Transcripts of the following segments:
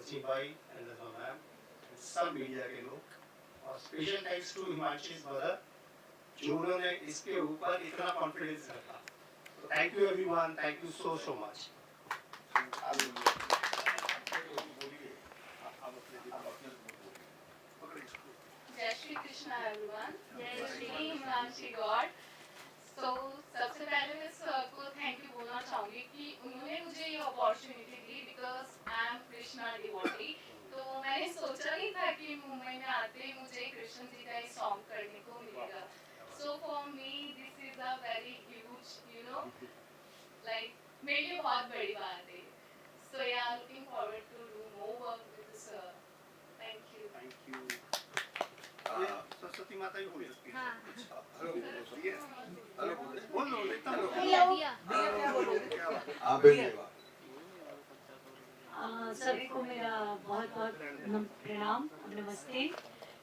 सचिन भाई and Rajwa ma'am, सब media के लोग, और special thanks to Himanshi mother जो उन्होंने इसके ऊपर इतना कॉन्फिडेंस रखा। तो thank you everyone, thank you so so much. जय श्री कृष्णा एवरीवन, जय श्री हिमांशी गॉड। तो सबसे पहले मैं सर को थैंक यू बोलना चाहूँगी कि उन्होंने मुझे ये opportunity the because I am Krishna devotee. तो मैंने सोचा नहीं था कि मुंबई में आते ही मुझे कृष्ण जी का ये सॉन्ग करने को मिलेगा। So for me this is a very huge like मेरे लिए बहुत बड़ी बात है। So yeah looking forward to do more work with sir. Thank you. Thank you. Saraswati माता ही बोल सकती है। हेलो बोल लो, एकदम सभी को मेरा बहुत बहुत प्रणाम, नमस्ते।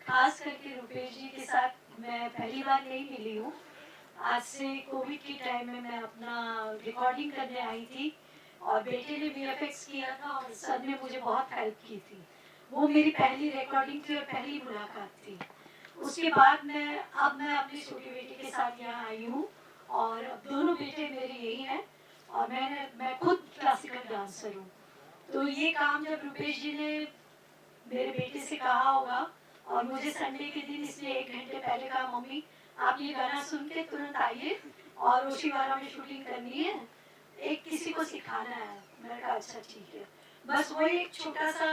खास करके रुपेश जी के साथ मैं पहली बार नहीं मिली हूँ। आज से कोविड के टाइम में मैं अपना रिकॉर्डिंग करने आई थी और बेटे ने वीएफएक्स किया था और सर ने मुझे बहुत हेल्प की थी। वो मेरी पहली रिकॉर्डिंग थी और पहली मुलाकात थी। उसके बाद मैं अपनी छोटी बेटी के साथ यहाँ आई हूँ और अब दोनों बेटे मेरे यही हैं और मैं खुद क्लासिकल डांसर हूँ। तो ये काम जब रुपेश जी ने मेरे बेटे से कहा होगा और मुझे संडे के दिन इसलिए 1 घंटे पहले कहा, मम्मी आप ये गाना सुन के तुरंत आइए और ओशिवारा में शूटिंग करनी है, एक किसी को सिखाना है। मैंने कहा अच्छा ठीक है। बस वो एक छोटा सा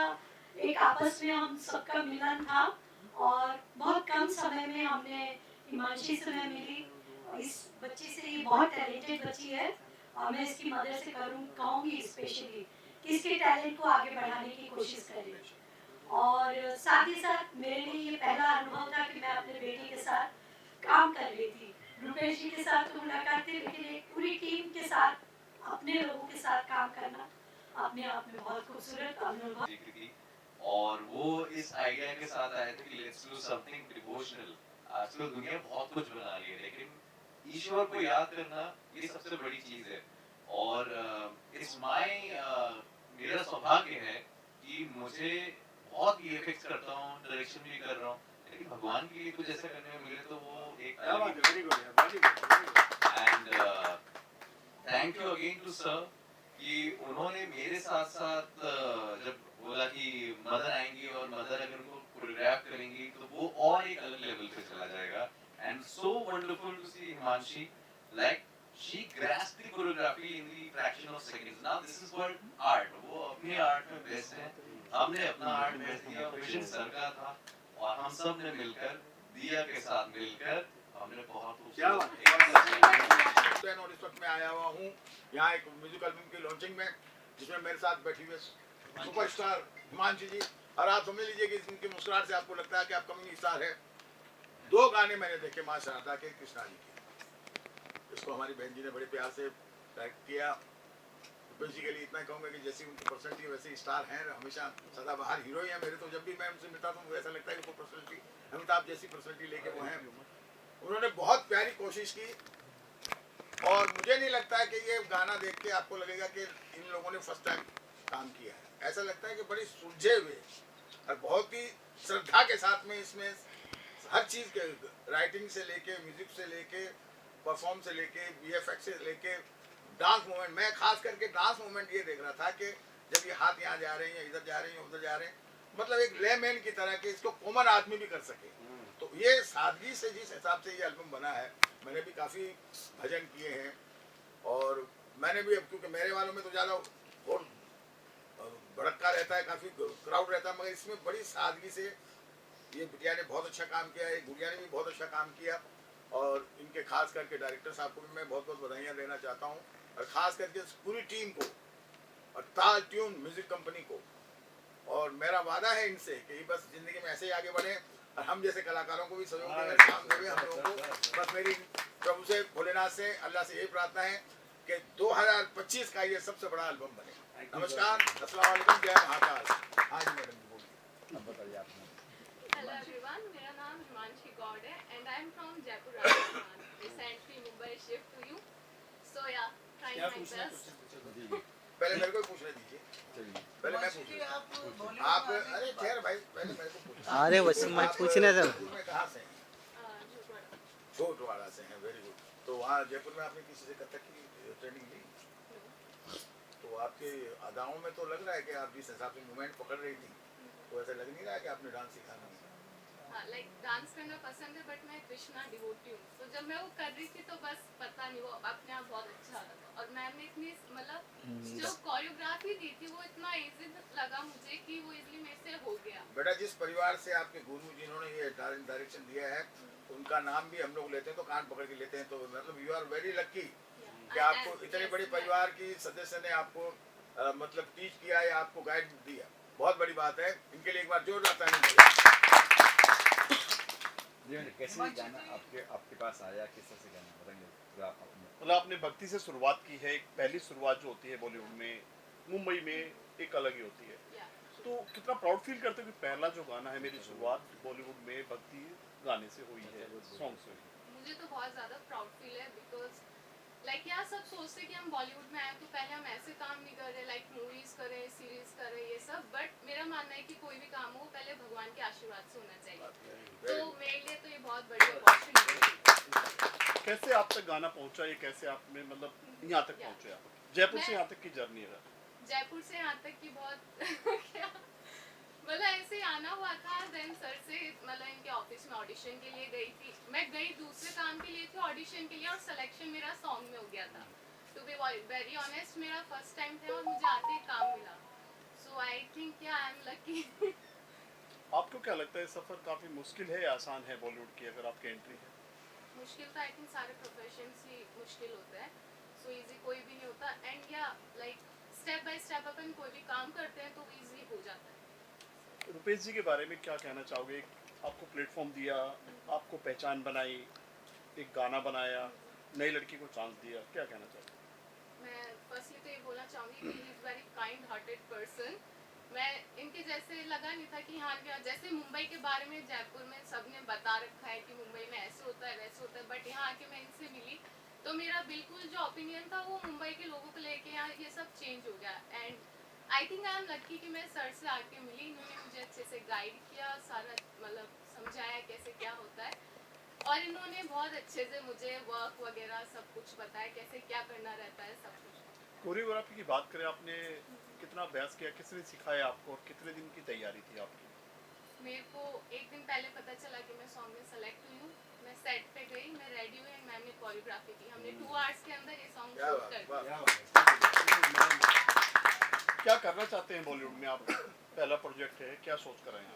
एक आपस में हम सबका मिलन था और बहुत कम समय में हमने हिमांशी से मैं मिली। इस बच्ची से, ये बहुत टैलेंटेड बच्ची है और मैं इसकी मदर से कहूँगी स्पेशली कि इसके टैलेंट को आगे बढ़ाने की कोशिश करें। और साथ ही साथ मेरे लिए ये पहला अनुभव था कि मैं अपने बेटे के साथ काम कर रही थी। रुपेश जी के साथ तो मुलाकात थी, लेकिन एक पूरी टीम के साथ, अपने लोगों के साथ काम करना अपने आप में बहुत खूबसूरत अनुभव। और वो इस आइडिया के साथ आए थे कि लेट्स डू समथिंग डिवोशनल। आजकल दुनिया बहुत कुछ बना रही है, लेकिन ईश्वर को याद करना ये सबसे बड़ी चीज है। और इट्स माय मेरा सौभाग्य है कि मुझे बहुत वीएफएक्स करता हूँ, डायरेक्शन भी कर रहा हूँ, लेकिन भगवान के लिए कुछ ऐसा करने में मिले तो वो एक and thank you again to sir कि उन्होंने मेरे साथ साथ जब बोला कि मदर आएंगी और मदर अगर उनको कोरियोग्राफ करेंगी तो वो और एक अलग लेवल पे चला जाएगा। And so wonderful to see Himanshi, like she grasped the choreography in the fraction of seconds. Now this is called art. वो अपने आर्ट में बेस्ट है, हमने अपना आर्ट बेस्ट दिया, विजन सर का था और हम सब ने मिलकर, दिया के साथ मिलकर हमने बहुत और इस वक्त मैं आया हुआ हूँ यहाँ एक म्यूजिक एल्बम की लॉन्चिंग में, जिसमें मेरे साथ बैठी हुई सुपरस्टार हिमांशी जी। और आप समझ लीजिए कि इनकी मुस्कुराहट से आपको लगता है कि आप कमिंग स्टार है। 2 गाने मैंने देखे माँ शारदा के, कृष्णा जी के। इसको हमारी बहन जी ने बड़े प्यार से डायरेक्ट किया। रुपेश जी के लिए इतना कहूँगा कि जैसी उनकी पर्सनैलिटी वैसे स्टार हैं, हमेशा सदाबहार हीरो ही है मेरे। तो जब भी मैं उनसे मिलता हूँ मुझे ऐसा लगता है कि वो पर्सनैलिटी अमिताभ जैसी पर्सनैलिटी लेके वो हैं। उन्होंने बहुत प्यारी कोशिश की और मुझे नहीं लगता है कि ये गाना देख के आपको लगेगा कि इन लोगों ने फर्स्ट टाइम काम किया है। ऐसा लगता है कि बड़ी सुलझे हुए और बहुत ही श्रद्धा के साथ में इसमें हर चीज़ के, राइटिंग से लेके, म्यूजिक से लेके, परफॉर्म से लेके, वीएफएक्स से लेके, डांस मूवमेंट। मैं खास करके डांस मूवमेंट ये देख रहा था कि जब ये हाथ यहाँ जा रहे हैं, इधर जा रहे हैं, उधर जा रहे हैं, मतलब एक लेमैन की तरह कि इसको कॉमन आदमी भी कर सके। तो ये सादगी से जिस हिसाब से ये एल्बम बना है, मैंने भी काफ़ी भजन किए हैं और मैंने भी, अब क्योंकि मेरे वालों में तो ज़्यादा और भड़का रहता है, काफ़ी क्राउड रहता है, मगर इसमें बड़ी सादगी से ये बिटिया ने बहुत अच्छा काम किया है, गुड़िया ने भी बहुत अच्छा काम किया। और इनके खास करके डायरेक्टर साहब को भी मैं बहुत बहुत बधाइयाँ देना चाहता हूँ और ख़ास करके पूरी टीम को और ताल ट्यून म्यूज़िक कंपनी को। और मेरा वादा है इनसे कि बस ज़िंदगी में ऐसे ही आगे बढ़े और हम जैसे कलाकारों को भी सहयोग देंगे, काम देंगे हम लोगों को। बस मेरी प्रभु से, भोलेनाथ से, अल्लाह से यही प्रार्थना है कि 2025 का ये सबसे बड़ा एल्बम बने। नमस्कार, अस्सलाम वालेकुम, जय महाकाल। हाँ जी मैडम बोलिए, अब बताइए आप। हेलो एवरीवन, मेरा नाम हिमांशी गौड़ है and I am from Jaipur, Rajasthan. Recently Mumbai shift to you, so yeah trying my best. पहले मेरे को ही पूछने दीजिए, पहले मैं पूछूं। आप अरे ठहर भाई, पहले मेरे को पूछना। अरे बस मैं आप पूछने था। जयपुर में कहाँ से हैं? छोटवाड़ा से हैं, वेरी गुड। तो वहाँ जयपुर में आपने किसी से कथक की ट्रेनिंग ली? तो आपके अदाओं में तो लग रहा है कि आप जिस हिसाब से मूवमेंट पकड़ रही थी, तो ऐसा लग नहीं रहा है कि आपने डांस सीखा नहीं। लाइक डांस करना पसंद है बट मैं कृष्णा डिवोटी हूँ, तो जब मैं वो कर रही थी तो बस पता नहीं वो अपने आप बहुत अच्छा लगा। और मैम ने इतनी मतलब जो कोरियोग्राफी दी थी वो इतना इजी लगा मुझे कि वो इजीली मेरे से हो गया। बेटा, जिस परिवार से आपके गुरु जिन्होंने ये डायरेक्शन दिया है, उनका नाम भी हम लोग लेते हैं तो कान पकड़ के लेते हैं, तो मतलब यू आर वेरी लक्की कि आपको इतने बड़े परिवार की सदस्य ने आपको मतलब टीच किया या आपको गाइड दिया, बहुत बड़ी बात है। इनके लिए एक बार जोरदार ताली दीजिए। कैसे ये गाना आपके पास आया, किस तरह से गाना बताएंगे? मतलब आपने भक्ति से शुरुआत की है, एक पहली शुरुआत जो होती है बॉलीवुड में, मुंबई में एक अलग ही होती है। तो कितना प्राउड फील करते हो कि पहला जो गाना है मेरी शुरुआत बॉलीवुड में भक्ति गाने से हुई है, सॉन्ग से हुई है। मुझे तो बहुत ज़्यादा प्राउड फील है बिकॉज लाइक यार सब सोचते कि हम बॉलीवुड में आए तो पहले हम ऐसे काम नहीं कर रहे, लाइक मूवीज करें, सीरीज करें, ये सब। बट मेरा मानना है कि कोई भी काम हो पहले भगवान के आशीर्वाद से होना चाहिए। तो मेरे लिए तो ये बहुत बड़ी अपॉर्चुनिटी है। कैसे आप तक गाना पहुंचा, ये कैसे आपने मतलब यहाँ तक पहुंचे आप? जयपुर से यहाँ तक की जर्नी है। जयपुर से यहाँ तक की बहुत क्या मतलब ऐसे ही आना हुआ था। देन सर से मतलब इनके ऑफिस में ऑडिशन के लिए गई थी। मैं गई दूसरे काम के लिए थी, ऑडिशन के लिए, और सिलेक्शन मेरा सॉन्ग में हो गया था। टू बी वेरी ऑनेस्ट मेरा फर्स्ट टाइम था और मुझे आते ही काम मिला। So I think I am lucky. आपको क्या लगता है सफर काफी मुश्किल है या आसान है बॉलीवुड की अगर आपकी एंट्री है? मुश्किल तो आई थिंक सारे प्रोफेशंस ही मुश्किल होता है, सो इजी कोई भी नहीं होता। एंड या लाइक स्टेप बाय स्टेप अपन कोई भी काम करते हैं तो इजी हो जाता है। रुपेश जी के बारे में क्या कहना चाहोगे? आपको प्लेटफॉर्म दिया, आपको पहचान बनाई, एक गाना बनाया, नई लड़की को चांस दिया, क्या कहना चाहोगे? मैं फर्स्टली तो ये बोलना चाहूँगी कि he is very kind hearted person. मैं इनके जैसे लगा नहीं था कि हाँ जैसे मुंबई के बारे में जयपुर में सबने बता रखा है कि मुंबई में ऐसे होता है वैसे होता है, बट यहाँ आके मैं इनसे मिली तो मेरा बिल्कुल जो ओपिनियन था वो मुंबई के लोगों को लेके यहाँ ये सब चेंज हो गया। And I think I am lucky कि मैं सर से आके मिली, इन्होंने मुझे अच्छे से गाइड किया, सारा मतलब समझाया कैसे क्या होता है, और इन्होंने बहुत अच्छे से मुझे वर्क वगैरह सब कुछ बताया कैसे क्या करना रहता है सब कुछ। कोरियोग्राफी की बात करें, आपने कितना अभ्यास किया, किसने सिखाया आपको और कितने दिन की तैयारी थी आपकी? मेरे को एक दिन पहले पता चला कि मैं सॉन्ग में सेलेक्ट हुई हूँ। मैं सेट पे गई, मैं रेडी हुई एंड मैम ने कोरियोग्राफी की। हमने 2 आवर्स के अंदर ये सॉन्ग शूट कर दिया। क्या करना चाहते हैं बॉलीवुड में आप? पहला प्रोजेक्ट है, क्या सोच कर आए हैं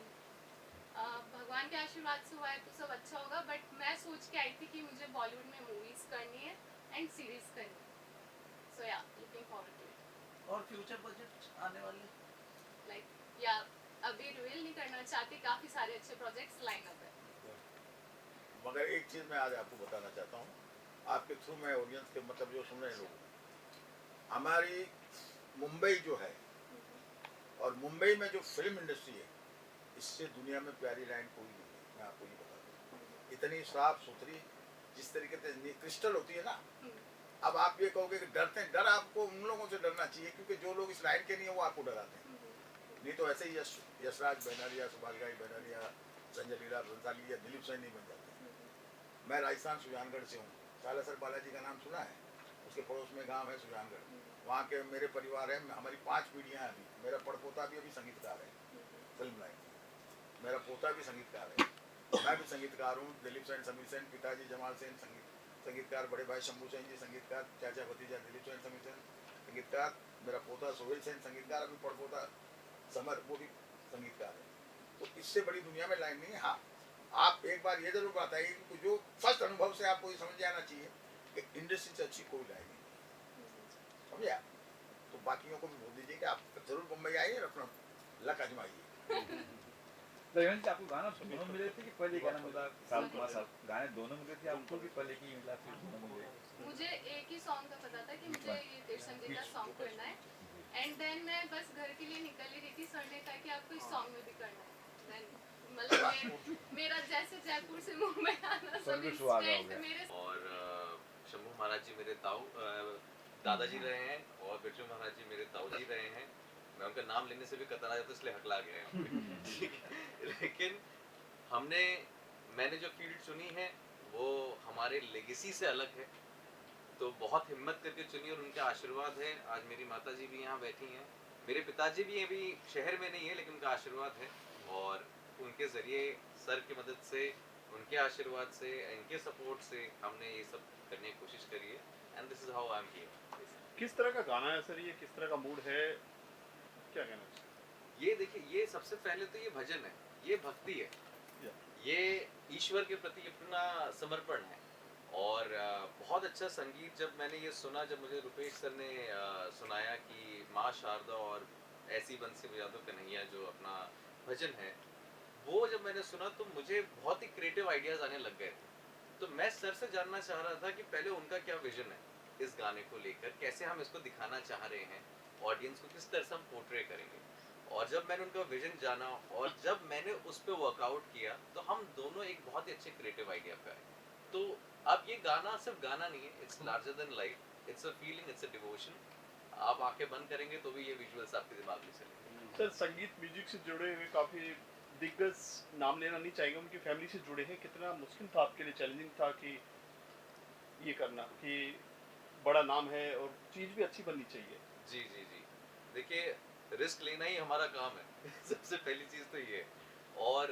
आप? भगवान के आशीर्वाद से हुआ है तो सब अच्छा होगा, बट मैं सोच के आई थी कि मुझे बॉलीवुड में मूवीज करनी है एंड सीरीज करनी है। So yeah looking forward to it. और फ्यूचर प्रोजेक्ट आने वाले? लाइक या अभी रिवील नहीं करना चाहती, काफी सारे अच्छे प्रोजेक्ट्स लाइन अप है। मगर एक चीज मैं आज आपको बताना चाहता हूँ, आपके थ्रू मैं ऑडियंस के मतलब जो सुन रहे हैं लोग, हमारी मुंबई जो है और मुंबई में जो फिल्म इंडस्ट्री है, इससे दुनिया में प्यारी लाइन कोई नहीं है। मैं आपको ये बता दूँ, इतनी साफ सुथरी, जिस तरीके से क्रिस्टल होती है ना। अब आप ये कहोगे कि डरते हैं, डर आपको उन लोगों से डरना चाहिए क्योंकि जो लोग इस लाइन के नहीं है वो आपको डराते हैं। नहीं तो ऐसे ही यशराज बनर्जिया, सुभाष बनर्जिया, संजय लीला भंसाली या दिलीप सेन नहीं बन जाते। मैं राजस्थान सुजानगढ़ से हूँ। सालासर बालाजी का नाम सुना है? उसके पड़ोस में गांव है सुजानगढ़। वहाँ के मेरे परिवार है, हमारी 5 पीढ़ियाँ हैं अभी। मेरा पड़पोता भी अभी संगीतकार है फिल्म लाइन में, मेरा पोता भी संगीतकार है, मैं भी संगीतकार हूँ। दिलीप सेन, समीर सेन, पिताजी जमाल सेन संगीतकार, बड़े भाई शंभू सेन जी संगीतकार, चाचा भतीजा दिलीप सेन, समीर सेन संगीतकार, मेरा पोता सोहेल सेन संगीतकार, अभी पड़पोता समर वो भी संगीतकार है। तो इससे बड़ी दुनिया में लाइन नहीं है। हाँ, आप एक बार ये जरूर बताइए कि जो फर्स्ट अनुभव से आपको ये समझ जाना चाहिए कि इंडस्ट्री से अच्छी कोई लाइन नहीं, समझे? तो बाकियों को भी बोल दीजिए कि आप जरूर मुंबई आइए और अपना लक आजमाइए। रविंद्र जी, आपको गाना दोनों मिले थे कि पहले गाना मिला? साल कुमार साहब गाने दोनों मिले थे आपको कि पहले की मिला फिर दोनों मिले? मुझे एक ही सॉन्ग का पता था कि मुझे ये तिरसम जी का सॉन्ग करना है, एंड देन मैं बस घर के लिए निकल ही रही थी। सर ने कहा कि आपको इस सॉन्ग में भी करना है। देन मतलब मेरा जैसे जयपुर से मुंबई आना सब इंस्टेंट मेरे। और शंभू महाराज जी मेरे ताऊ दादाजी रहे हैं और बिरजू महाराज जी मेरे ताऊजी रहे हैं। मैं उनका नाम लेने से भी कतरा जाता इसलिए हकला गया हूँ। ठीक है, लेकिन मैंने जो फील्ड चुनी है वो हमारे लेगेसी से अलग है, तो बहुत हिम्मत करके चुनी और उनका आशीर्वाद है। आज मेरी माता जी भी यहाँ बैठी हैं, मेरे पिताजी भी अभी शहर में नहीं है लेकिन उनका आशीर्वाद है, और उनके ज़रिए सर की मदद से, उनके आशीर्वाद से, इनके सपोर्ट से हमने ये सब करने की कोशिश करी है, and this is how I am here. किस तरह का गाना है सर, ये किस तरह का मूड है, क्या कहना चाहिए? ये देखिए, ये सबसे पहले तो ये भजन है, ये भक्ति है, ये ईश्वर के प्रति अपना समर्पण है। और बहुत अच्छा संगीत जब मैंने ये सुना, जब मुझे रुपेश सर ने सुनाया कि माँ शारदा और ऐसी बंसी बजा दो कन्हैया, जो अपना भजन है, वो जब मैंने सुना तो मुझे बहुत ही क्रिएटिव आइडियाज आने लग गए थे। तो मैं सर से जानना चाह रहा था कि पहले उनका क्या विजन है इस गाने को लेकर, कैसे हम इसको दिखाना चाह रहे हैं, ऑडियंस को किस तरह से हम पोर्ट्रे करेंगे। और जब मैंने उनका विजन जाना और जब मैंने उस पर वर्कआउट किया तो हम दोनों एक बहुत ही अच्छे क्रिएटिव आइडिया पे आए। तो अब ये गाना सिर्फ गाना नहीं है, it's larger than life, it's a feeling, it's a devotion. आप आंखें बंद करेंगे तो भी ये विजुअल्स आपके दिमाग में चलेंगे। सर संगीत म्यूजिक से जुड़े हुए काफ़ी दिग्गज, नाम लेना नहीं चाहेंगे, उनकी फैमिली से जुड़े हैं, कितना मुश्किल था आपके लिए, चैलेंजिंग था कि ये करना कि बड़ा नाम है और चीज़ भी अच्छी बननी चाहिए? जी जी जी, देखिए रिस्क लेना ही हमारा काम है सबसे पहली चीज़ तो ये है। और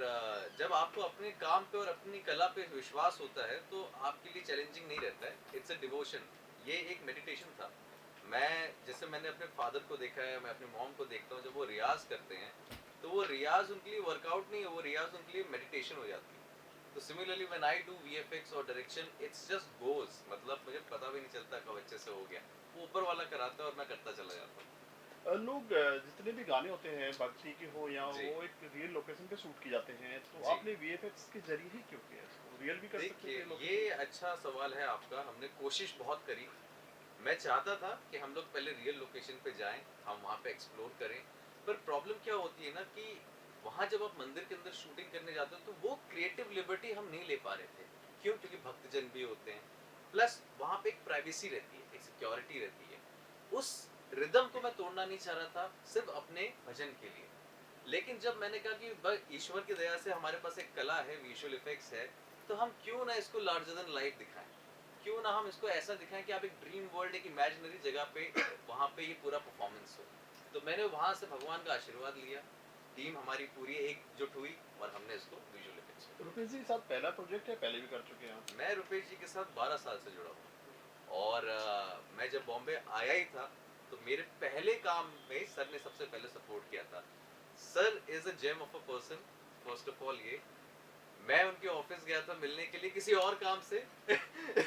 जब आपको अपने काम पे और अपनी कला पे विश्वास होता है तो आपके लिए चैलेंजिंग नहीं रहता है, इट्स अ डिवोशन। ये एक मेडिटेशन था। जैसे मैंने अपने फादर को देखा है, मैं अपने मॉम को देखता हूँ, जब वो रियाज करते हैं तो वो रियाज उनके लिए वर्कआउट नहीं है, वो रियाज उनके लिए मेडिटेशन हो जाती है। तो similarly when I do VFX और डायरेक्शन, इट्स जस्ट गोज, मतलब मुझे पता भी नहीं चलता कब अच्छे से हो गया, वो ऊपर वाला कराता है और मैं करता चला जाता हूँ। लोग जितने भी गाने होते हैं भक्ति के हो या जी। वो एक रियल लोकेशन पे शूट की जाते हैं, तो जी। आपने वीएफएक्स के जरिए ही क्यों किया इसको? रियल भी कर सकते देखिए, थे ये अच्छा सवाल है आपका। हमने कोशिश बहुत करी। मैं चाहता था कि हम लोग पहले रियल लोकेशन पे जाएं, हम वहाँ पे एक्सप्लोर करें, पर प्रॉब्लम क्या होती है ना कि वहाँ जब आप मंदिर के अंदर शूटिंग करने जाते हो तो वो क्रिएटिव लिबर्टी हम नहीं ले पा रहे थे। क्यों? क्योंकि भक्तजन भी होते हैं, प्लस वहाँ पे एक प्राइवेसी रहती है, एक सिक्योरिटी रहती है। उस रिदम को मैं तोड़ना नहीं चाह रहा था सिर्फ अपने भजन के लिए। लेकिन जब मैंने कहा कि ईश्वर की दया से हमारे पास एक कला है, विजुअल इफेक्ट्स है, तो हम क्यों ना इसको लार्जर देन लाइफ दिखाएं, क्यों ना हम इसको ऐसा दिखाएं कि आप एक ड्रीम वर्ल्ड, एक इमेजिनरी जगह पे वहाँ पे ये पूरा परफॉर्मेंस हो। तो मैंने वहाँ से भगवान का आशीर्वाद लिया, टीम हमारी पूरी एकजुट हुई और हमने इसको विजुअल इफेक्ट्स में। रुपेश जी के साथ पहला प्रोजेक्ट है, पहले भी कर चुके हैं आप? मैं रुपेश जी के साथ 12 साल से जुड़ा हूँ और मैं जब बॉम्बे आया ही था तो मेरे पहले काम में सर ने सबसे पहले सपोर्ट किया था। Sir is a gem of a person. First of all ये, मैं उनके ऑफिस गया था मिलने के लिए किसी और काम से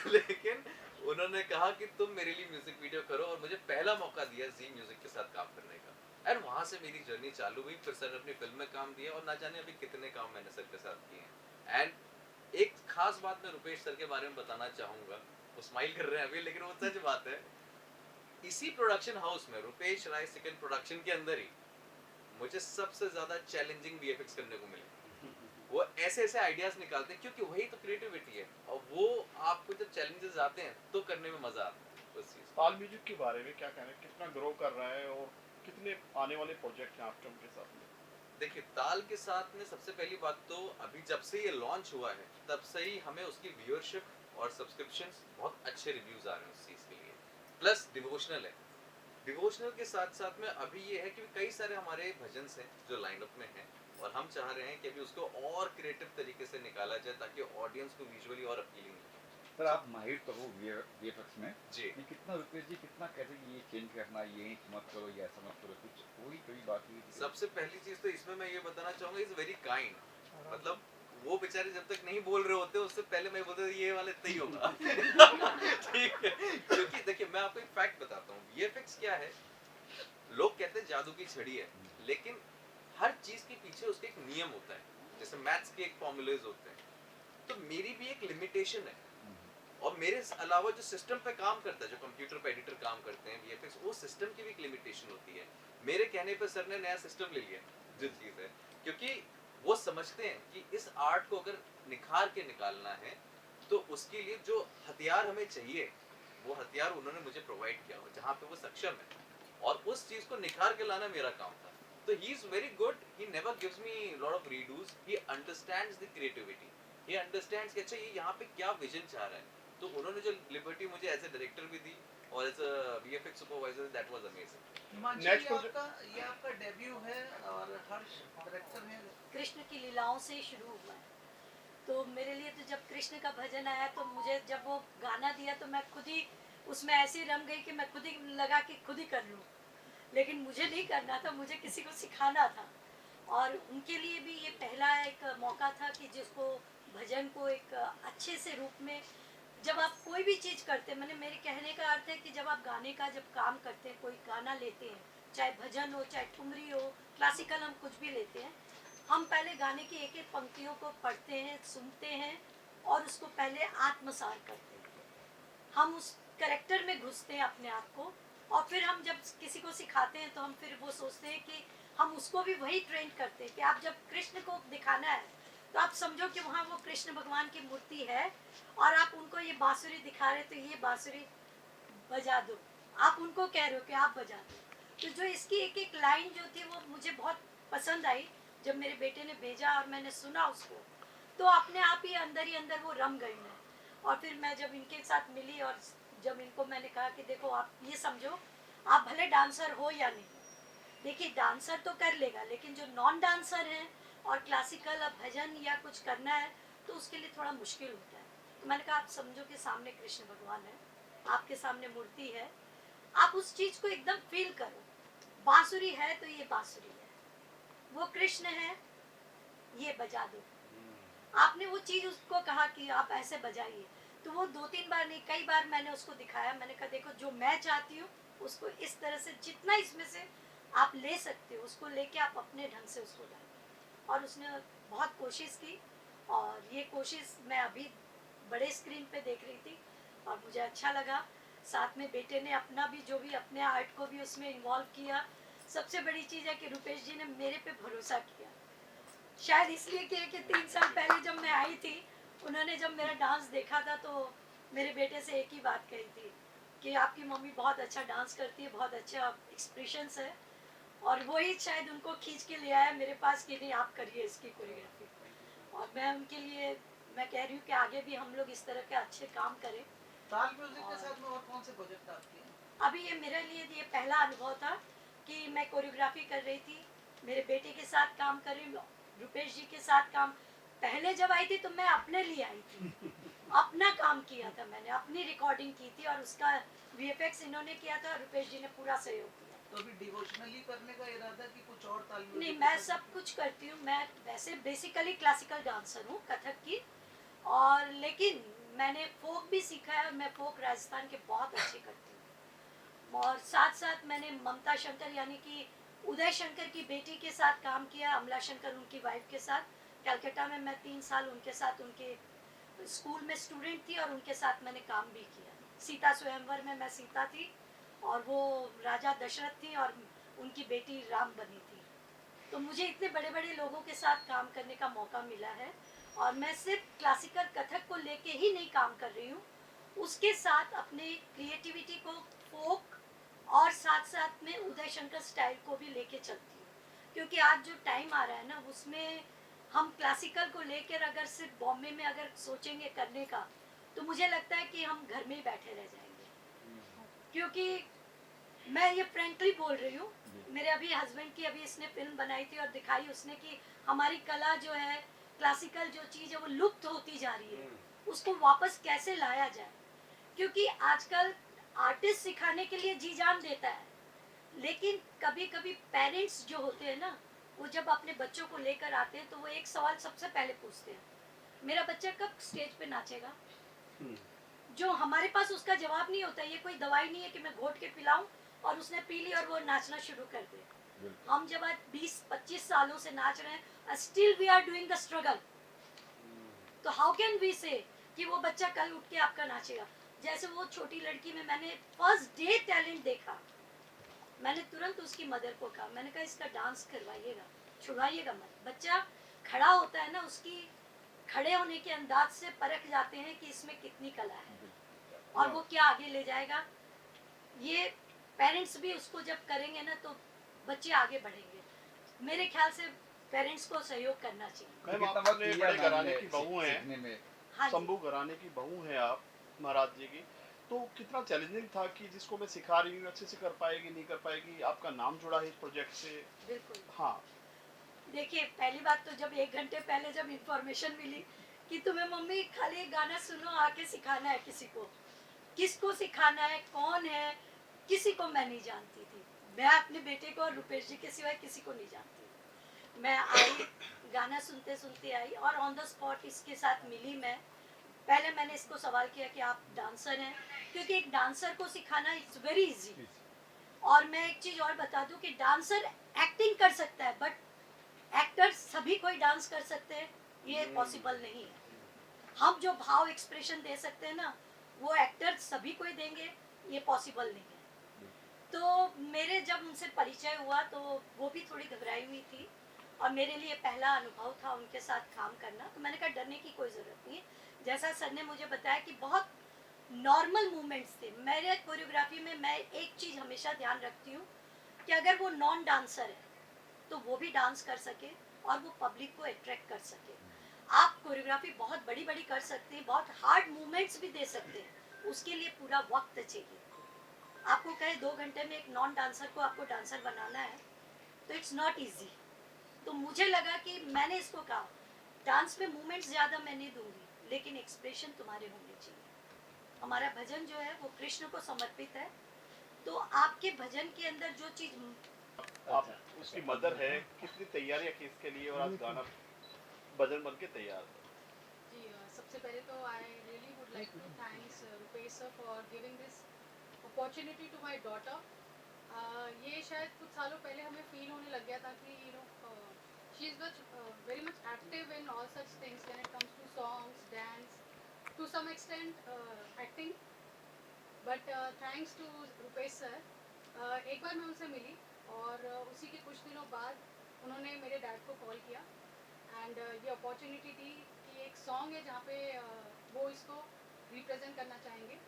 लेकिन उन्होंने कहा कि तुम मेरे लिए म्यूजिक वीडियो करो और मुझे पहला मौका दिया जी म्यूजिक के साथ काम करने का। एंड वहाँ से मेरी जर्नी चालू हुई। फिर सर ने अपनी फिल्म में काम दिया और ना जाने अभी कितने काम मैंने सर के साथ किए हैं। एंड एक खास बात मैं रुपेश सर के बारे में बताना चाहूँगा, वो स्माइल कर रहे हैं अभी लेकिन वो सच बात है। इसी प्रोडक्शन हाउस में, रुपेश राय सेकंड प्रोडक्शन के अंदर ही, मुझे सबसे ज्यादा चैलेंजिंग वीएफएक्स करने को मिले। वो ऐसे ऐसे आइडियाज निकालते हैं क्योंकि वही तो क्रिएटिविटी है, और वो आपको जब चैलेंजेस आते हैं तो करने में मजा आता है उस चीज। ताल म्यूजिक के बारे में क्या कहना है, कितना ग्रो कर रहा है और कितने आने वाले प्रोजेक्ट हैं आपके उनके साथ में? देखिए, ताल के साथ में सबसे पहली बात तो अभी जब से ये लॉन्च हुआ है तब से ही हमें उसकी व्यूअरशिप और सब्सक्रिप्शंस बहुत अच्छे रिव्यूज आ रहे हैं उस चीज के लिए। प्लस डिवोशनल है। डिवोशनल के साथ साथ में अभी ये है कि कई सारे हमारे भजन हैं जो लाइनअप में हैं और हम चाह रहे हैं कि अभी उसको और क्रिएटिव तरीके से निकाला जाए ताकि ऑडियंस को विजुअली और अपीलिंग लगे। सर आप माहिर तो हो वीएफएक्स में जी। ये कितना रुपेश जी कितना कहते हैं कि ये चेंज करना, ये मत करो, ये ऐसा मत करो, कुछ कोई बात हुई? सबसे पहली चीज तो इसमें मैं ये बताना चाहूंगा, इज वेरी काइंड। मतलब वो बेचारे जब तक नहीं बोल रहे होते उससे पहले मैं बोलता ये वाला इतना ही होगा ठीक है, क्योंकि देखिए मैं आपको एक फैक्ट बताता हूँ, वीएफएक्स क्या है। लोग कहते हैं जादू की छड़ी है, लेकिन हर चीज के पीछे उसका एक नियम होता है। जैसे मैथ्स के एक फॉर्मूलेज होते हैं, तो मेरी भी एक लिमिटेशन है। और मेरे अलावा जो सिस्टम पे काम करता है, जो कंप्यूटर पे एडिटर काम करते हैं वीएफएक्स, वो सिस्टम की भी एक लिमिटेशन होती है। मेरे कहने पे सर ने नया सिस्टम ले लिया, जो चीज है, क्योंकि वो समझते हैं कि इस आर्ट को अगर निखार के निकालना है तो उसके लिए जो हथियार हमें चाहिए वो हथियार उन्होंने मुझे प्रोवाइड किया हो जहाँ पे वो सक्षम है, और उस चीज को निखार के लाना मेरा काम था. तो he is very good, he never gives me lot of redos, he understands the creativity, he understands कि अच्छा ये यहाँ पे क्या विजन चाह रहा है. तो उन्होंने जो लिबर्टी मुझे एज ए डायरेक्टर भी दी और as a VFX supervisor, that was amazing. Himanshu Next ये आपका डेब्यू है और हर्ष डायरेक्टर है. कृष्ण की लीलाओं से ही शुरू हुआ है। तो मेरे लिए तो जब कृष्ण का भजन आया तो मुझे जब वो गाना दिया तो मैं खुद ही उसमें ऐसे रम गई कि मैं खुद ही लगा कि खुद ही कर लूँ, लेकिन मुझे नहीं करना था, मुझे किसी को सिखाना था। और उनके लिए भी ये पहला एक मौका था कि जिसको भजन को एक अच्छे से रूप में, जब आप कोई भी चीज़ करते हैं, मैंने मेरे कहने का अर्थ है कि जब आप गाने का जब काम करते हैं, कोई गाना लेते हैं, चाहे भजन हो चाहे ठुमरी हो, क्लासिकल हम कुछ भी लेते हैं, हम पहले गाने की एक एक पंक्तियों को पढ़ते हैं, सुनते हैं और उसको पहले आत्मसात करते हैं। हम उस कैरेक्टर में घुसते हैं अपने आप को, और फिर हम जब किसी को सिखाते हैं तो हम फिर वो सोचते हैं कि हम उसको भी वही ट्रेन करते हैं कि आप जब कृष्ण को दिखाना है तो आप समझो कि वहाँ वो कृष्ण भगवान की मूर्ति है और आप उनको ये बांसुरी दिखा रहे तो ये बांसुरी बजा दो, आप उनको कह रहे हो कि आप बजा दो। तो जो इसकी एक एक लाइन जो थी वो मुझे बहुत पसंद आई। जब मेरे बेटे ने भेजा और मैंने सुना उसको तो अपने आप ही अंदर वो रम गई मैं। और फिर मैं जब इनके साथ मिली और जब इनको मैंने कहा कि देखो आप ये समझो, आप भले डांसर हो या नहीं, देखिए डांसर तो कर लेगा, लेकिन जो नॉन डांसर हैं और क्लासिकल भजन या कुछ करना है तो उसके लिए थोड़ा मुश्किल होता है। तो मैंने कहा आप समझो कि सामने कृष्ण भगवान है, आपके सामने मूर्ति है, आप उस चीज़ को एकदम फील करो। बांसुरी है तो ये बांसुरी है, वो कृष्ण है, ये बजा दो। आपने वो चीज़ उसको कहा कि आप ऐसे बजाइए, तो वो 2-3 बार नहीं, कई बार मैंने उसको दिखाया। मैंने कहा देखो जो मैं चाहती हूँ उसको इस तरह से, जितना इसमें से आप ले सकते हो उसको लेके आप अपने ढंग से उसको गाइए। और उसने बहुत कोशिश की और ये कोशिश मैं अभी बड़े स्क्रीन पे देख रही थी और मुझे अच्छा लगा। साथ में बेटे ने अपना भी जो भी अपने आर्ट को भी उसमें इन्वॉल्व किया। सबसे बड़ी चीज़ है कि रुपेश जी ने मेरे पे भरोसा किया, शायद इसलिए कि 3 साल पहले जब मैं आई थी, उन्होंने जब मेरा डांस देखा था तो मेरे बेटे से एक ही बात कही थी कि आपकी मम्मी बहुत अच्छा डांस करती है, बहुत अच्छा एक्सप्रेशंस है, और वही शायद उनको खींच के ले आया मेरे पास कि नहीं आप करिए इसकी कोरियोग्राफी। और मैं उनके लिए मैं कह रही हूँ कि आगे भी हम लोग इस तरह के अच्छे काम करें। ताल म्यूजिक के साथ में और कौन से प्रोजेक्ट आपके हैं? अभी ये मेरे लिए ये पहला अनुभव था कि मैं कोरियोग्राफी कर रही थी, मेरे बेटे के साथ काम कर रही हूँ, रुपेश जी के साथ काम। पहले जब आई थी तो मैं अपने लिए आई थी, अपना काम किया था, मैंने अपनी रिकॉर्डिंग की थी और उसका वीएफएक्स इन्होंने किया था, रुपेश जी ने पूरा सहयोग किया। तो अभी डिवोशनली करने का इरादा कि कुछ और ताल म्यूजिक? नहीं, मैं सब कुछ करती हूँ। मैं वैसे बेसिकली क्लासिकल डांसर हूँ, कथक की, और लेकिन मैंने फोक भी सीखा है और मैं फोक राजस्थान के बहुत अच्छे करती हूँ। और साथ साथ मैंने ममता शंकर यानी कि उदय शंकर की बेटी के साथ काम किया, अमला शंकर उनकी वाइफ के साथ। कलकत्ता में मैं 3 साल उनके साथ, उनके स्कूल में स्टूडेंट थी और उनके साथ मैंने काम भी किया। सीता स्वयंवर में मैं सीता थी और वो राजा दशरथ थी और उनकी बेटी राम बनी थी। तो मुझे इतने बड़े बड़े लोगों के साथ काम करने का मौका मिला है और मैं सिर्फ क्लासिकल कथक को लेके ही नहीं काम कर रही हूँ, उसके साथ अपने क्रिएटिविटी को, फोक और साथ साथ में उदय शंकर स्टाइल को भी लेके चलती हूँ। क्योंकि आज जो टाइम आ रहा है ना, उसमें हम क्लासिकल को लेकर अगर सिर्फ बॉम्बे में अगर सोचेंगे करने का तो मुझे लगता है कि हम घर में ही बैठे रह जाएंगे। क्योंकि मैं ये फ्रेंकली बोल रही हूँ, मेरे अभी हस्बैंड की अभी इसने फिल्म बनाई थी और दिखाई उसने कि हमारी कला जो है, क्लासिकल जो चीज़ है वो लुप्त होती जा रही है, उसको वापस कैसे लाया जाए। क्योंकि आजकल आर्टिस्ट सिखाने के लिए जी जान देता है, लेकिन कभी कभी पेरेंट्स जो होते हैं ना, वो जब अपने बच्चों को लेकर आते हैं तो वो एक सवाल सबसे पहले पूछते हैं, मेरा बच्चा कब स्टेज पे नाचेगा। जो हमारे पास उसका जवाब नहीं होता। ये कोई दवाई नहीं है कि मैं घोट के पिलाऊं और उसने पी ली और वो नाचना शुरू कर दे। हम जब आज 20-25 सालों से नाच रहे हैं, still we are doing the struggle. तो हाउ कैन वी से कि वो बच्चा कल उठ के आपका नाचेगा। जैसे वो छोटी लड़की में मैंने फर्स्ट डे टैलेंट देखा, मैंने तुरंत उसकी मदर को कहा, मैंने कहा इसका डांस करवाइएगा, छुड़वाइएगा मत। बच्चा खड़ा होता है ना, उसकी खड़े होने के अंदाज से परख जाते हैं कि इसमें कितनी कला है। और वो क्या आगे ले जाएगा, ये पेरेंट्स भी उसको जब करेंगे ना तो बच्चे आगे बढ़ेंगे। मेरे ख्याल से पेरेंट्स को सहयोग करना चाहिए। मैम कितना आप वक्त अपने लिया बड़े मैम घराने ने की बहू हैं, सीखने में? हाँ जी। शंभू घराने की बहू हैं आप महाराज जी की, तो कितना चैलेंजिंग था कि जिसको मैं सिखा रही हूँ अच्छे से कर पाएगी नहीं कर पाएगी, आपका नाम जुड़ा है इस प्रोजेक्ट से। बिल्कुल। हाँ देखिए पहली बात तो जब 1 घंटे पहले जब इंफॉर्मेशन मिली कि तुम्हें मम्मी खाली एक गाना सुनो, आके सिखाना है किसी को, किसको सिखाना है, कौन है, किसी को मैं नहीं जानती थी। मैं अपने बेटे को और रुपेश जी के सिवाय किसी को नहीं जानती थी। मैं आई, गाना सुनते सुनते आई और ऑन द स्पॉट इसके साथ मिली। मैं पहले मैंने इसको सवाल किया कि आप डांसर हैं, क्योंकि एक डांसर को सिखाना इट्स वेरी इजी। और मैं एक चीज और बता दूं कि डांसर एक्टिंग कर सकता है, बट एक्टर सभी कोई डांस कर सकते हैं ये पॉसिबल नहीं है। हम जो भाव एक्सप्रेशन दे सकते हैं ना, वो एक्टर सभी कोई देंगे, ये पॉसिबल नहीं है। तो मेरे जब उनसे परिचय हुआ तो वो भी थोड़ी घबराई हुई थी और मेरे लिए पहला अनुभव था उनके साथ काम करना। तो मैंने कहा डरने की कोई ज़रूरत नहीं है। जैसा सर ने मुझे बताया कि बहुत नॉर्मल मूवमेंट्स थे। मेरे कोरियोग्राफी में मैं एक चीज़ हमेशा ध्यान रखती हूँ कि अगर वो नॉन डांसर है तो वो भी डांस कर सके और वो पब्लिक को अट्रैक्ट कर सके। आप कोरियोग्राफी बहुत बड़ी बड़ी कर सकते हैं, बहुत हार्ड मूवमेंट्स भी दे सकते हैं, उसके लिए पूरा वक्त चाहिए। आपको कहे 2 घंटे में एक नॉन डांसर को आपको डांसर बनाना है तो इट्स नॉट इजी। तो मुझे लगा कि मैंने इसको कहा डांस में मूवमेंट्स ज़्यादा मैं नहीं दूंगी, लेकिन एक्सप्रेशन तुम्हारे होने चाहिए। हमारा भजन जो है वो कृष्ण को समर्पित है, तो आपके भजन के अंदर जो चीज़ आप उसकी मदर है, कितनी तैयारियां की इसके लिए और आज गाना भजन बन के तैयार है। जी सबसे पहले तो I really would like to thanks Rupesh sir for giving this opportunity to my daughter. ये शायद कुछ सालों पहले हमें फील होने लग गया था कि you know she is very much active in all such things when it comes to songs, dance, to some extent acting. But thanks to Rupesh sir, एक बार मैं उनसे मिली और उसी के कुछ दिनों बाद उन्होंने मेरे डैड को कॉल किया एंड ये अपॉर्चुनिटी दी कि एक सॉन्ग है जहाँ पे वो इसको रिप्रेजेंट करना चाहेंगे।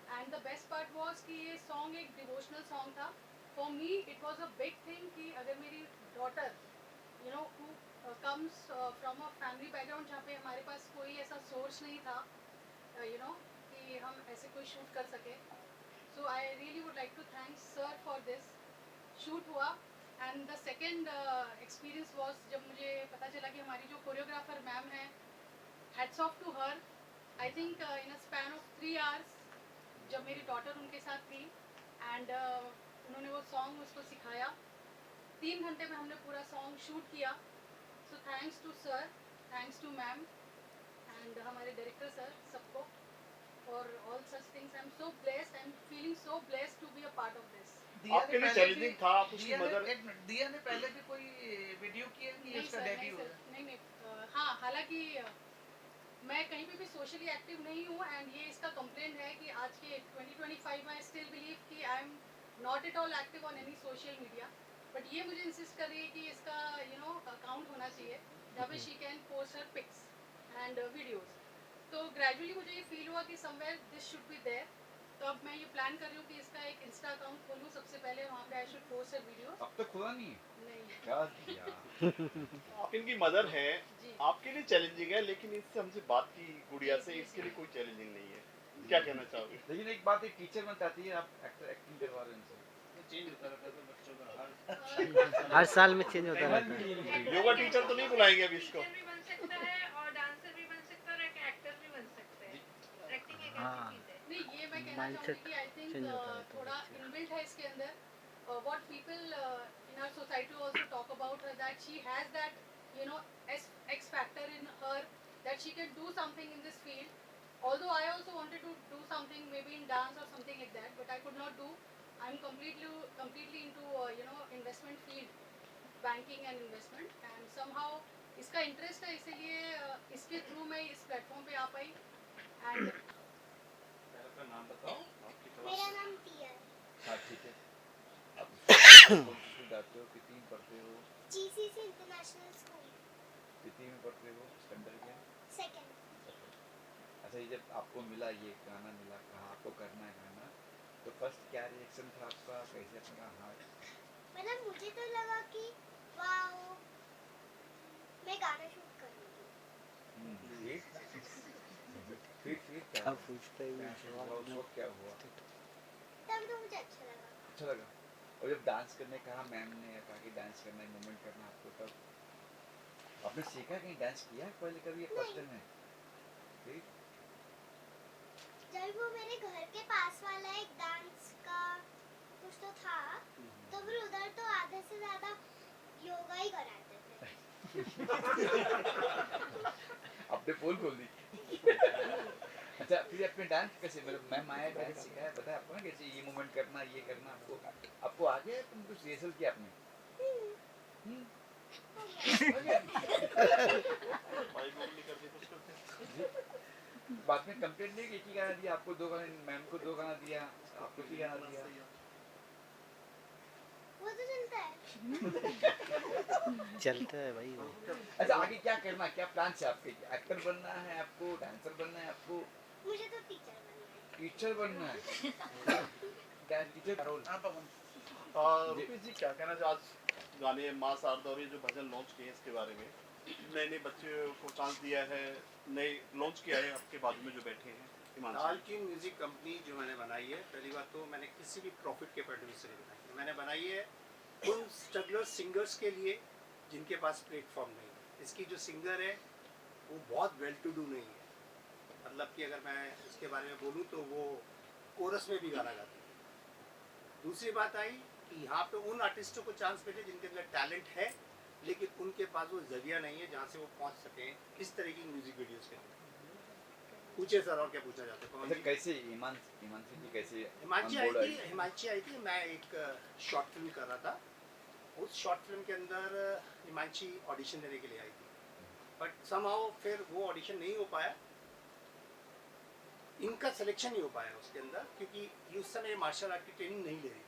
And the best part was कि ये सॉन्ग एक डिवोशनल सॉन्ग था। For me it was a big thing कि अगर मेरी daughter you know who comes from a family background जहाँ पे हमारे पास कोई ऐसा सोर्स नहीं था यू नो कि हम ऐसे कोई शूट कर सके। So I really would like to thanks sir for this. Shoot हुआ and the second experience was जब मुझे पता चला कि हमारी जो कोरियोग्राफर मैम है, hats off to her. I think in a span of 3 hours जब मेरी डॉटर उनके साथ थी एंड उन्होंने वो सॉन्ग उसको सिखाया, 3 घंटे में हमने पूरा सॉन्ग शूट किया। So thanks to sir, thanks to ma'am and हमारे डायरेक्टर सर, सबको for all such things. I am so blessed, I am feeling so blessed to be a part of this. आपके लिए challenging था, आप उसकी mother. दिया ने पहले भी कोई वीडियो किया कि नहीं इसका सर, डेब्यू है? नहीं हाँ, हालांकि मैं कहीं पे भी सोशली एक्टिव नहीं हूँ एंड ये इसका कंप्लेंट है कि आज के 2025 में आई स्टिल बिलीव कि I am not at all active on any social media. But ये मुझे इंसिस्ट कर रही है कि इसका यू नो अकाउंट होना चाहिए जहाँ पे she can post her pics and videos. तो ग्रेजुअली मुझे ये फील हुआ कि somewhere this should be there. तो अब मैं ये प्लान कर रही हूँ कि इसका एक इंस्टा अकाउंट खोलूँ सबसे पहले, वहाँ पे I should post her videos. अब तक खुला नहीं है? नहीं क्या दिया? आप इनकी मदर हैं, जी आपके लिए चैलेंजिंग है, लेकिन इससे हमसे बात की गुड़िया से, इसके लिए कोई चैलेंजिंग नहीं है। क्या कहना चाहोगे? लेकिन एक बात, एक टीचर बनना चाहती है, आप एक्टिंग करवा रहे हैं इनसे। चेंज होता रहता है बच्चों का हर साल में चेंज होता रहता है। योगा टीचर तो नहीं बुलाएंगे अभी इसको। टीचर भी बन सकता है और डांसर भी बन सकता है और एक एक्टर भी बन सकता है। एक्टिंग एक हाँ। ऐसी चीज है। नहीं, ये मैं कहना चाहूँगी कि आई थिंक change होता रहता है थोड़ा इनबिल्ट है इसके अंदर। What people in our society also talk about her that she has that you know X factor in her that she can do something in this field. Although I also wanted to do something maybe in dance or something like that, but I could not do. I'm completely into you know investment field, banking and investment, and somehow इसका interest है, इसीलिए इसके through मैं इस platform पे आ पाई। And आपका नाम बताओ, आपकी क्लास। मेरा नाम टिया है। हाँ ठीक है। आप कौन सी स्कूल जाते हो, कितनी में पढ़ते हो? जीसीसी इंटरनेशनल स्कूल कितनी में पढ़ते हो? स्टैंडर्ड में? सेकंड। अच्छा, अच्छा, ये जब आपको मिला, ये गाना मिला, कहा आपको करना है गाना, तो फर्स्ट क्या रिएक्शन था आपका, कैसे अपना हाँ? मतलब मुझे तो लगा कि वाओ, मैं गाना शूट करूँगी। फिर क्या क्या हुआ? पूछते हैं क्या हुआ उस वक्त, क्या हुआ? तब तो मुझे अच्छा लगा। अच्छा लगा। और जब डांस करने कहा, मैम ने कहा कि डांस करना है, मूवमेंट करना आपको, तब आपने सीखा, कहीं डांस किया है पहले कभी, फर्स्ट टाइम है? फिर जब वो मेरे घर के पास वाला एक डांस का कुछ तो था, तो फिर उधर तो आधे से ज्यादा योगा ही कराते थे। आपने पोल खोल दी। अच्छा, फिर आपने डांस कैसे, मतलब मैम आया, डांस सिखाया, बताया आपको ना कैसे ये मूवमेंट करना, ये करना, आपको आ गया, तुम कुछ रिहर्सल किया आपने? आ गया? बाद में कंप्लेंट नहीं कि एक ही गाना दिया आपको, 2 गाने, मैम को 2 गाना दिया, आपको 3 गाना दिया? वो तो चलता है। चलता है भाई वो। अच्छा, आगे क्या करना, क्या प्लान है आपके? एक्टर बनना है आपको, डांसर बनना है आपको, मुझे तो टीचर बनना है। टीचर बनना है? Dance teacher role? हाँ पवन। रुपेश जी क्या कहना चाहिए, आज गाने माँ शारदा और ये जो भजन लॉन्च किए हैं इसके बारे में, नए नए बच्चे को चांस दिया है, नए लॉन्च किया है आपके बाजू में जो बैठे हैं हिमांशु। लाल ट्यून म्यूजिक कंपनी जो मैंने बनाई है, पहली बात तो मैंने किसी भी प्रॉफिट के पर्पज से नहीं बनाई, मैंने बनाई है उन स्ट्रगलर सिंगर्स के लिए जिनके पास प्लेटफॉर्म नहीं है। इसकी जो सिंगर है वो बहुत वेल टू डू नहीं है, मतलब कि अगर मैं इसके बारे में बोलूँ तो वो कोरस में भी गाना गाती है। दूसरी बात आई कि यहाँ पे उन आर्टिस्टों को चांस मिले जिनके अंदर टैलेंट है, लेकिन उनके पास वो जरिया नहीं है जहाँ से वो पहुँच सकें इस तरह की म्यूजिक वीडियोस के अंदर। पूछे सर, और क्या पूछा जाता है? अच्छा, कैसे हिमांशु जी कैसे हिमांशी on आई board थी, हिमांशी आई थी, मैं एक शॉर्ट फिल्म कर रहा था, उस शॉर्ट फिल्म के अंदर हिमांशी ऑडिशन देने के लिए आई थी, बट समहाउ फिर वो ऑडिशन नहीं हो पाया, इनका सिलेक्शन नहीं हो पाया उसके अंदर, क्योंकि ये उस समय मार्शल आर्ट की ट्रेनिंग नहीं ले रही थी।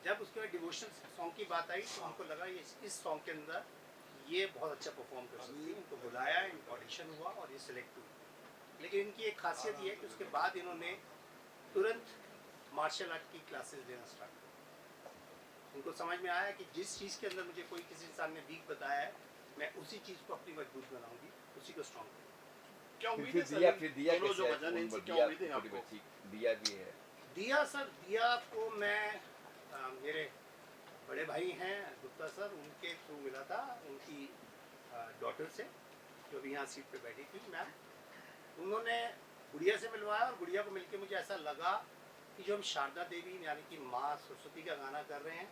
जब उसके बाद डिवोशनल सॉन्ग की बात आई तो उनको लगा ये इस सॉन्ग के अंदर ये बहुत अच्छा परफॉर्म कर सकती है, इनको बुलाया, इनका ऑडिशन हुआ और ये सिलेक्ट हुई। लेकिन इनकी एक खासियत ये है कि उसके बाद इन्होंने तुरंत मार्शल आर्ट की क्लासेस देना स्टार्ट किया। इनको समझ में आया कि जिस चीज़ के अंदर मुझे कोई किसी इंसान ने वीक बताया है, मैं उसी चीज़ को अपनी मजबूत बनाऊंगी, उसी को स्ट्रॉन्ग करूँगी। क्या उम्मीद है फिर दिया दोनों जो कैसे भजन है इनसे है? क्या उम्मीद है छोटी आपको? बच्ची दिया भी है। दिया सर, दिया को मैं मेरे बड़े भाई हैं गुप्ता सर, उनके थ्रू मिला था, उनकी डॉटर से जो भी यहाँ सीट पे बैठी थी मैम, उन्होंने गुड़िया से मिलवाया और गुड़िया को मिलके मुझे ऐसा लगा कि जो हम शारदा देवी यानी कि माँ सरस्वती का गाना कर रहे हैं,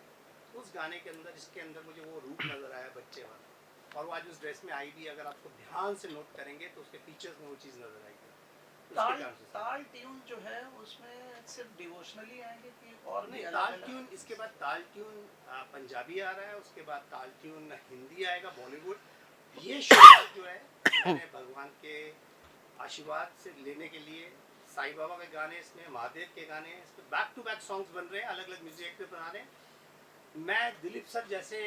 उस गाने के अंदर इसके अंदर मुझे वो रूप नज़र आया बच्चे वाला, और वो आज उस ड्रेस में आई भी, अगर आपको ध्यान से नोट करेंगे तो उसके फीचर्स में वो चीज़ नज़र आएगी। ताल ट्यून जो है उसमें सिर्फ डिवोशनली आएंगे कि और भी नहीं, अलग ताल अलग? ट्यून, इसके बाद ताल ट्यून पंजाबी आ रहा है, उसके बाद ताल ट्यून हिंदी आएगा, बॉलीवुड। ये शुरुआत जो है मैंने भगवान के आशीर्वाद से लेने के लिए, साईं बाबा के गाने इसमें, महादेव के गाने इसमें बैक टू बैक सॉन्ग्स बन रहे हैं, अलग अलग म्यूजिक एक्टर बना रहे हैं। मैं दिलीप सर जैसे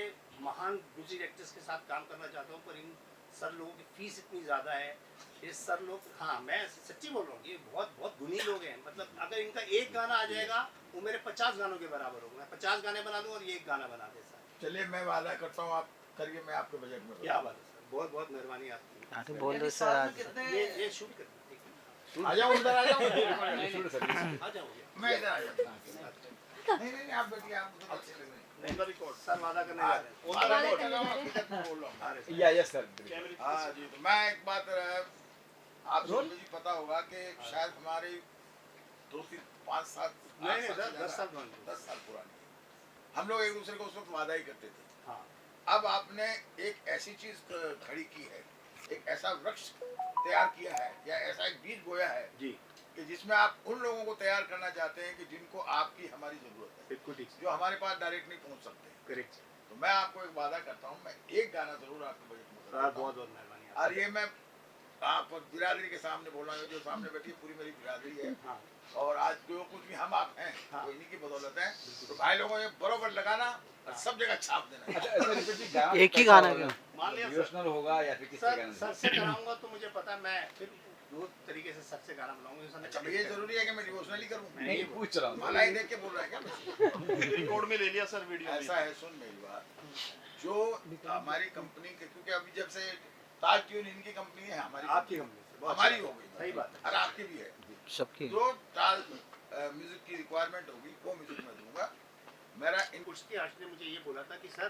महान म्यूजिक एक्टर्स के साथ काम करना चाहता हूँ, पर इन सर लोगों की फीस इतनी ज़्यादा है, ये सर लोग, हाँ मैं सच्ची बोल रहा हूँ, ये बहुत बहुत गुणी लोग हैं, मतलब अगर इनका एक गाना आ जाएगा वो मेरे 50 गानों के बराबर होगा, मैं 50 गाने बना दूँ और ये एक गाना बना दे सर। चलिए मैं वादा करता हूँ, आप करिए, मैं आपके बजट में क्या बात है सर, बहुत बहुत मेहरबानी आपकी। हाँ तो बोल दो यानी सर साल में आज। कितने ये शूट करना, ठीक है? आ जाओ उधर, आ जाओ आ जाओगे मैं इधर आ जाता नहीं नहीं आप बैठिए, आप उधर अच्छे लग रहे हैं। ऑन द रिकॉर्ड सर वादा करने जा रहे हैं। वादा नहीं कर रहा हूँ, हकीकत में बोल रहा हूँ। या यस सर। हाँ जी, तो मैं एक बात आप सबको जी पता होगा कि शायद हमारी 2-5 साल नहीं सर, 10 साल पुरानी। 10 साल पुरानी हम लोग एक दूसरे को उस वक्त वादा ही करते थे। हाँ, अब आपने एक ऐसी चीज खड़ी की है, एक ऐसा वृक्ष तैयार किया है या ऐसा एक बीज बोया है जी, कि जिसमें आप उन लोगों को तैयार करना चाहते हैं कि जिनको आपकी हमारी जरूरत है, बिल्कुल ठीक, जो हमारे पास डायरेक्ट नहीं पहुंच सकते। करेक्ट तो मैं आपको एक वादा करता हूँ, मैं एक गाना जरूर आपके बजट में सर, करता हूँ। बहुत बहुत मेहरबानी। और ये मैं आप बिरादरी के सामने बोल रहा हूँ, जो सामने बैठी है पूरी मेरी बिरादरी है, हाँ, और आज जो कुछ भी हम आप हैं हाँ। वो इन्हीं की बदौलत है। तो भाई लोगों ये बरोबर लगाना और सब जगह छाप देना। अच्छा, एक ही गाना क्यों? मान लिया सर, डिवोशनल होगा या फिर किसी सर गाना? सर से कराऊंगा तो मुझे पता, मैं फिर दो तरीके से सच से गाना बनाऊंगा। उसने अच्छा ये जरूरी है कि मैं डिवोशनली करूं? नहीं पूछ रहा हूँ माला ही देख के बोल रहा है क्या? रिकॉर्ड में ले लिया सर वीडियो में। ऐसा है, सुन मेरी बात, जो हमारी कंपनी के, क्योंकि अभी जब से ताज ट्यून इनकी कंपनी है, हमारी आपकी कंपनी से बहुत हमारी अच्छा। हो गई, सही बात है। और आपकी भी है। सबकी जो ताज म्यूजिक की रिक्वायरमेंट होगी वो म्यूजिक मैं दूंगा। मेरा इन कुछ की आर्ट ने मुझे ये बोला था कि सर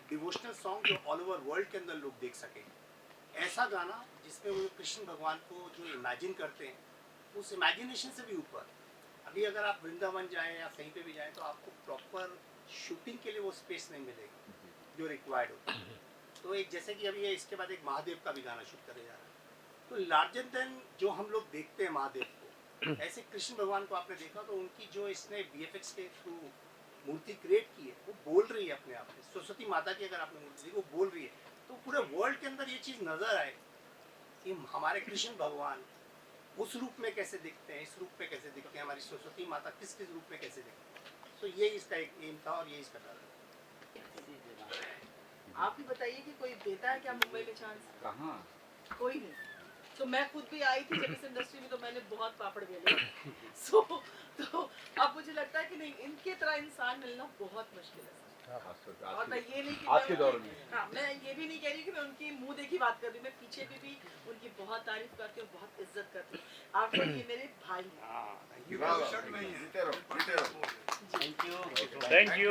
डिवोशनल सॉन्ग जो ऑल ओवर वर्ल्ड के अंदर लोग देख सके, ऐसा गाना जिसमें वो कृष्ण भगवान को जो इमेजिन करते हैं, उस इमेजिनेशन से भी ऊपर। अभी अगर आप वृंदावन जाएं या कहीं पे भी जाएं तो आपको प्रॉपर शूटिंग के लिए वो स्पेस नहीं मिलेगी जो रिक्वायर्ड होती है। तो एक जैसे कि अभी ये इसके बाद एक महादेव का भी गाना शूट करे जा रहा है, तो लार्जर देन जो हम लोग देखते हैं महादेव को, ऐसे कृष्ण भगवान को आपने देखा तो उनकी जो इसने VFX के थ्रू मूर्ति क्रिएट की है वो बोल रही है अपने आप में। सरस्वती माता की अगर आपने मूर्ति देखी वो बोल रही है, तो पूरे वर्ल्ड के अंदर ये चीज़ नज़र आए कि हमारे कृष्ण भगवान उस रूप में कैसे दिखते हैं, इस रूप में कैसे दिखते हैं, हमारी सरस्वती माता किस किस रूप में कैसे दिखती है। तो ये इसका एक एम था और ये इसका टारगेट। आप ही बताइए कि कोई देता है क्या मुंबई में चांस? कहाँ कोई नहीं। तो मैं खुद भी आई थी जब इस इंडस्ट्री में, तो मैंने बहुत पापड़ बेले। तो अब मुझे लगता है कि नहीं, इनके तरह इंसान मिलना बहुत मुश्किल है। और मैं ये नहीं कि आज के दौर में, हाँ, मैं ये भी नहीं कह रही कि मैं उनकी मुंह देखी बात कर रही हूँ, मैं पीछे भी उनकी बहुत तारीफ करती हूँ, बहुत इज्जत करती हूँ। आप लोग ये मेरे भाई हैं। जीते रहो, जीते रहो। Thank you. Thank you.